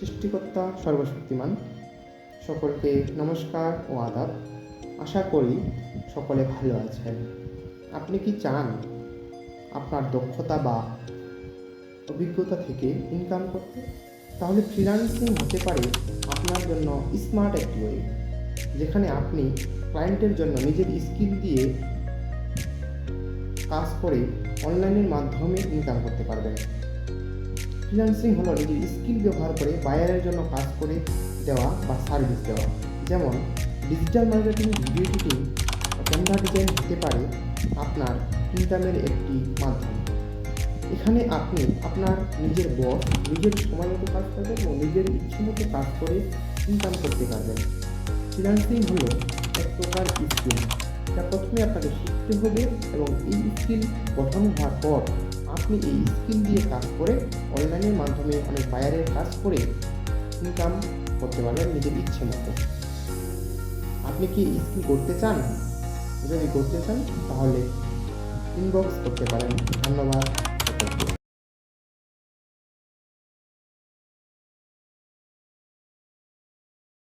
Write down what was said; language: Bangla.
সৃষ্টিকর্তা সর্বশক্তিমান। সকলকে নমস্কার ও আদাব। আশা করি সকলে ভালো আছেন। আপনি কি চান আপনার দক্ষতা বা অভিজ্ঞতা থেকে ইনকাম করতে? তাহলে ফ্রিল্যান্সিং হতে পারে আপনার জন্য স্মার্ট একটি ওয়ে, যেখানে আপনি ক্লায়েন্টের জন্য নিজের স্কিল দিয়ে কাজ করে অনলাইনের মাধ্যমে ইনকাম করতে পারবেন। ফ্রিল্যান্সিং হলো নিজের স্কিল ব্যবহার করে বায়ারের জন্য কাজ করে দেওয়া বা সার্ভিস দেওয়া। যেমন digital marketing, video editing, Canva design হতে পারে আপনার ইনকামের একটি মাধ্যম। এখানে আপনি আপনার নিজের বস, নিজের সময় মতো কাজ করবেন এবং নিজের ইচ্ছে মতো কাজ করে ইনকাম করতে পারবেন। ফ্রিল্যান্সিং হলো এক প্রকার স্কিল, যা প্রথমে আপনাকে শিখতে হবে এবং এই স্কিল গঠন হওয়ার পর আপনি এই স্কিল দিয়ে কাজ করে অনলাইনের মাধ্যমে অনেক বায়ারের কাজ করে ইনকাম করতে পারবেন নিজের ইচ্ছে মতো। আপনি কি এই স্কিল করতে চান? যদি করতে চান তাহলে ইনবক্স করতে পারেন। ধন্যবাদ সকলকে।